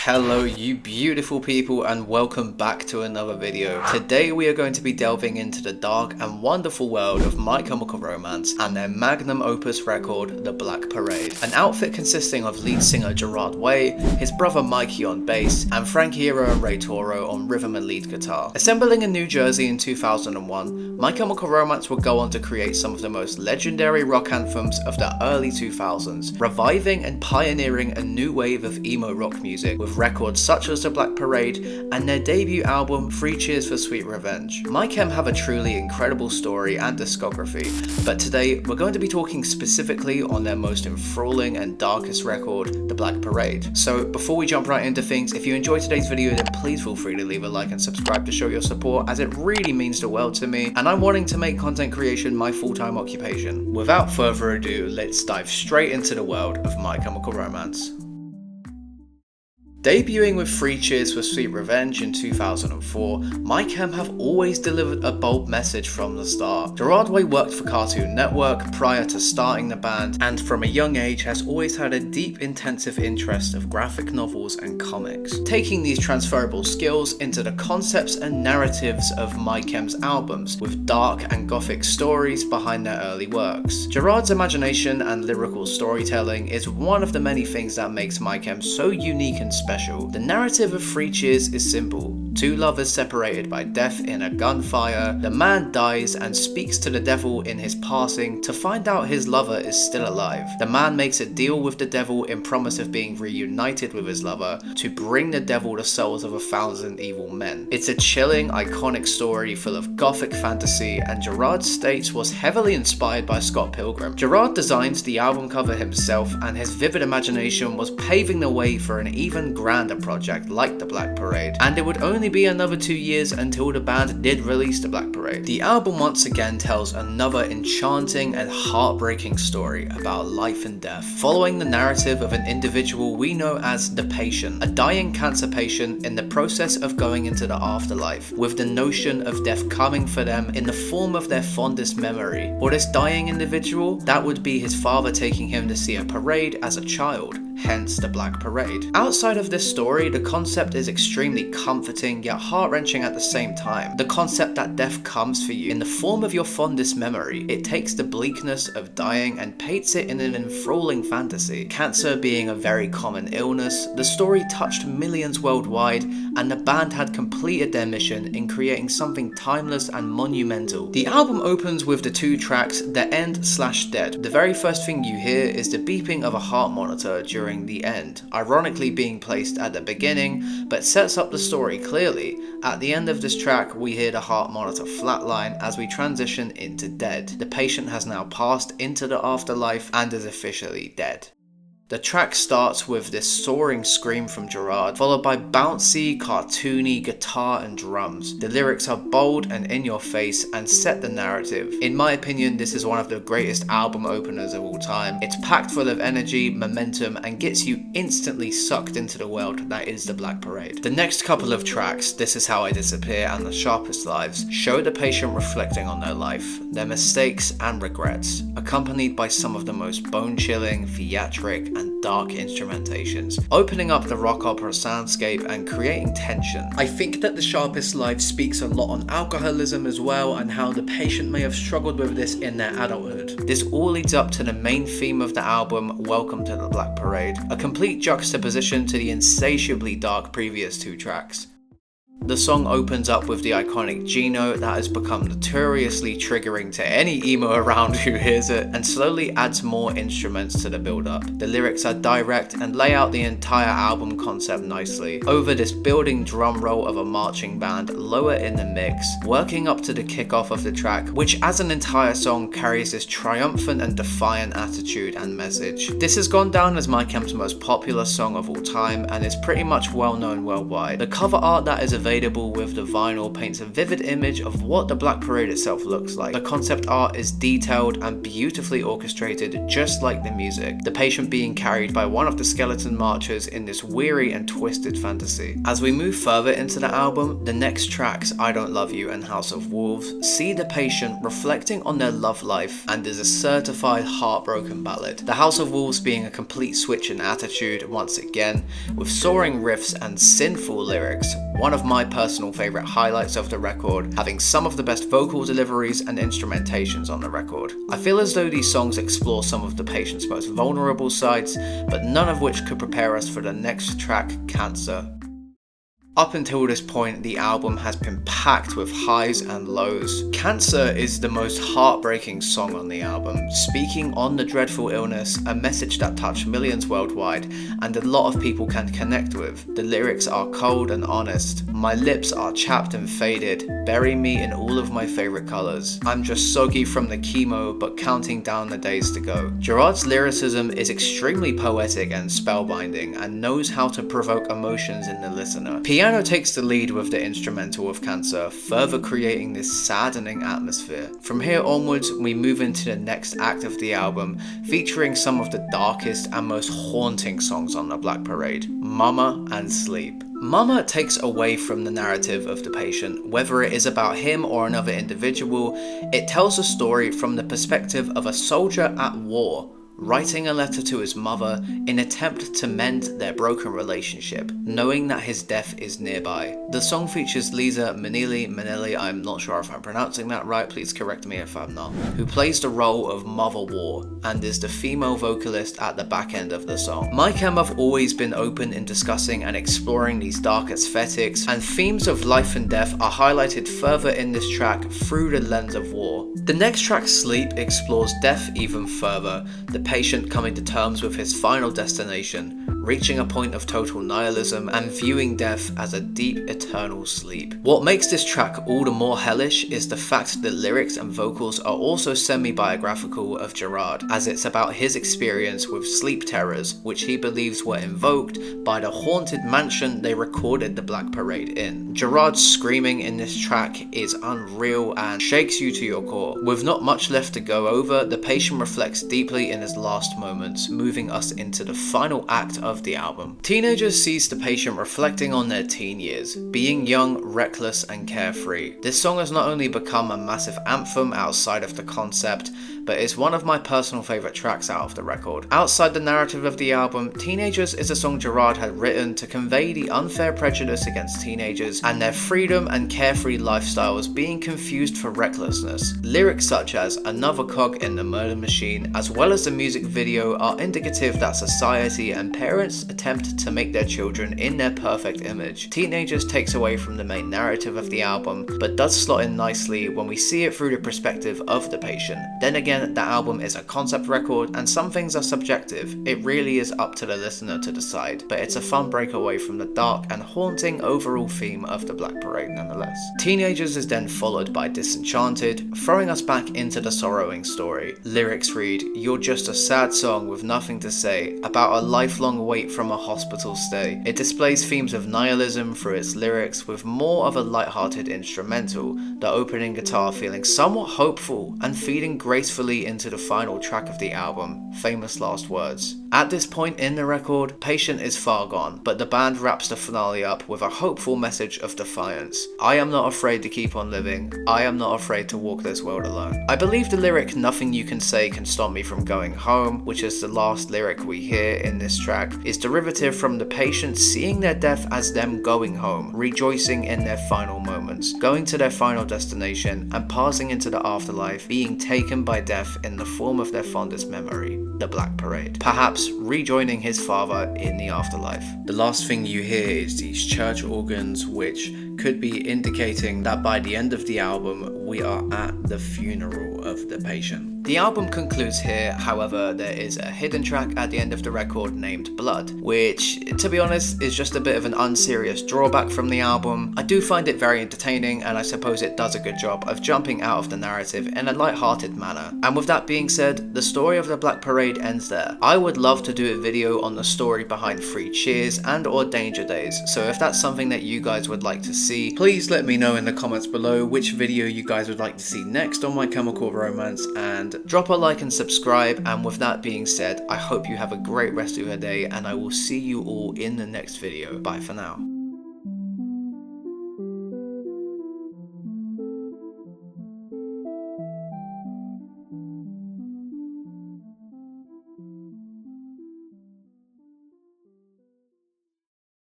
Hello you beautiful people and welcome back to another video. Today we are going to be delving into the dark and wonderful world of My Chemical Romance and their magnum opus record, The Black Parade. An outfit consisting of lead singer Gerard Way, his brother Mikey on bass, and Frank Hero and Ray Toro on rhythm and lead guitar. Assembling in New Jersey in 2001, My Chemical Romance would go on to create some of the most legendary rock anthems of the early 2000s, reviving and pioneering a new wave of emo rock music with records such as The Black Parade and their debut album 3 Cheers for Sweet Revenge. My Chem have a truly incredible story and discography, but today we're going to be talking specifically on their most enthralling and darkest record, The Black Parade. So before we jump right into things, if you enjoyed today's video then please feel free to leave a like and subscribe to show your support, as it really means the world to me, and I'm wanting to make content creation my full-time occupation. Without further ado, let's dive straight into the world of My Chemical Romance. Debuting with 3 Cheers for Sweet Revenge in 2004, My Chem have always delivered a bold message from the start. Gerard Way worked for Cartoon Network prior to starting the band, and from a young age has always had a deep intensive interest of graphic novels and comics, taking these transferable skills into the concepts and narratives of My Chem's albums, with dark and gothic stories behind their early works. Gerard's imagination and lyrical storytelling is one of the many things that makes My Chem so unique and special. The narrative of 3 Cheers is simple. 2 lovers separated by death in a gunfire. The man dies and speaks to the devil in his passing to find out his lover is still alive. The man makes a deal with the devil in promise of being reunited with his lover to bring the devil the souls of 1,000 evil men. It's a chilling, iconic story full of gothic fantasy, and Gerard states was heavily inspired by Scott Pilgrim. Gerard designed the album cover himself, and his vivid imagination was paving the way for an even grander project like The Black Parade, and it would only be another 2 years until the band did release The Black Parade. The album once again tells another enchanting and heartbreaking story about life and death, following the narrative of an individual we know as the patient, a dying cancer patient in the process of going into the afterlife, with the notion of death coming for them in the form of their fondest memory. For this dying individual, that would be his father taking him to see a parade as a child, hence The Black Parade. Outside of this story, the concept is extremely comforting yet heart-wrenching at the same time. The concept that death comes for you in the form of your fondest memory. It takes the bleakness of dying and paints it in an enthralling fantasy. Cancer being a very common illness, the story touched millions worldwide, and the band had completed their mission in creating something timeless and monumental. The album opens with the 2 tracks, The End/Dead. The very first thing you hear is the beeping of a heart monitor during the end, ironically being placed at the beginning, but sets up the story clearly. At the end of this track, we hear the heart monitor flatline as we transition into Dead. The patient has now passed into the afterlife and is officially dead. The track starts with this soaring scream from Gerard, followed by bouncy, cartoony guitar and drums. The lyrics are bold and in your face and set the narrative. In my opinion, this is one of the greatest album openers of all time. It's packed full of energy, momentum, and gets you instantly sucked into the world that is The Black Parade. The next couple of tracks, This Is How I Disappear and The Sharpest Lives, show the patient reflecting on their life, their mistakes and regrets, accompanied by some of the most bone-chilling, theatric, and dark instrumentations, opening up the rock opera soundscape and creating tension. I think that The Sharpest Life speaks a lot on alcoholism as well, and how the patient may have struggled with this in their adulthood. This all leads up to the main theme of the album, Welcome to the Black Parade, a complete juxtaposition to the insatiably dark previous 2 tracks. The song opens up with the iconic G note that has become notoriously triggering to any emo around who hears it, and slowly adds more instruments to the build-up. The lyrics are direct and lay out the entire album concept nicely, over this building drum roll of a marching band lower in the mix, working up to the kickoff of the track, which as an entire song carries this triumphant and defiant attitude and message. This has gone down as My Chem's most popular song of all time and is pretty much well known worldwide. The cover art that is available available with the vinyl paints a vivid image of what the Black Parade itself looks like. The concept art is detailed and beautifully orchestrated, just like the music, the patient being carried by one of the skeleton marchers in this weary and twisted fantasy. As we move further into the album, the next tracks, I Don't Love You and House of Wolves, see the patient reflecting on their love life and is a certified heartbroken ballad. The House of Wolves being a complete switch in attitude once again, with soaring riffs and sinful lyrics, one of my personal favourite highlights of the record, having some of the best vocal deliveries and instrumentations on the record. I feel as though these songs explore some of the patient's most vulnerable sides, but none of which could prepare us for the next track, Cancer. Up until this point, the album has been packed with highs and lows. Cancer is the most heartbreaking song on the album, speaking on the dreadful illness, a message that touched millions worldwide and a lot of people can connect with. The lyrics are cold and honest. My lips are chapped and faded, bury me in all of my favourite colours. I'm just soggy from the chemo, but counting down the days to go. Gerard's lyricism is extremely poetic and spellbinding and knows how to provoke emotions in the listener. Piano takes the lead with the instrumental of Cancer, further creating this saddening atmosphere. From here onwards, we move into the next act of the album, featuring some of the darkest and most haunting songs on the Black Parade, Mama and Sleep. Mama takes away from the narrative of the patient, whether it is about him or another individual. It tells a story from the perspective of a soldier at war, writing a letter to his mother in attempt to mend their broken relationship, knowing that his death is nearby. The song features Liza Minnelli, I'm not sure if I'm pronouncing that right, please correct me if I'm not, who plays the role of Mother War and is the female vocalist at the back end of the song. Mike and have always been open in discussing and exploring these dark aesthetics, and themes of life and death are highlighted further in this track through the lens of war. The next track, Sleep, explores death even further, the patient coming to terms with his final destination, reaching a point of total nihilism and viewing death as a deep eternal sleep. What makes this track all the more hellish is the fact that lyrics and vocals are also semi-biographical of Gerard, as it's about his experience with sleep terrors, which he believes were invoked by the haunted mansion they recorded the Black Parade in. Gerard's screaming in this track is unreal and shakes you to your core. With not much left to go over, the patient reflects deeply in his last moments, moving us into the final act of the album. Teenagers sees the patient reflecting on their teen years, being young, reckless and carefree. This song has not only become a massive anthem outside of the concept, but is one of my personal favourite tracks out of the record. Outside the narrative of the album, Teenagers is a song Gerard had written to convey the unfair prejudice against teenagers and their freedom and carefree lifestyles being confused for recklessness. Lyrics such as Another Cog in the Murder Machine, as well as the music video, are indicative that society and parents attempt to make their children in their perfect image. Teenagers takes away from the main narrative of the album, but does slot in nicely when we see it through the perspective of the patient. Then again, the album is a concept record and some things are subjective. It really is up to the listener to decide, but it's a fun break away from the dark and haunting overall theme of the Black Parade nonetheless. Teenagers is then followed by Disenchanted, throwing us back into the sorrowing story. Lyrics read, "You're just a sad song with nothing to say, about a lifelong wait from a hospital stay." It displays themes of nihilism through its lyrics with more of a light-hearted instrumental, the opening guitar feeling somewhat hopeful and feeding gracefully into the final track of the album, Famous Last Words. At this point in the record, Patient is far gone, but the band wraps the finale up with a hopeful message of defiance. I am not afraid to keep on living. I am not afraid to walk this world alone. I believe the lyric "Nothing you can say can stop me from going home," which is the last lyric we hear in this track, is derivative from the patient seeing their death as them going home, rejoicing in their final moments, going to their final destination and passing into the afterlife, being taken by death in the form of their fondest memory, the Black Parade, perhaps rejoining his father in the afterlife. The last thing you hear is these church organs, which could be indicating that by the end of the album we are at the funeral of the patient. The album concludes here, however there is a hidden track at the end of the record named Blood, which, to be honest, is just a bit of an unserious drawback from the album. I do find it very entertaining and I suppose it does a good job of jumping out of the narrative in a light-hearted manner. And with that being said, the story of the Black Parade trade ends there. I would love to do a video on the story behind Free Cheers and or Danger Days, so if that's something that you guys would like to see, please let me know in the comments below which video you guys would like to see next on My Chemical Romance, and drop a like and subscribe. And with that being said, I hope you have a great rest of your day, and I will see you all in the next video. Bye for now.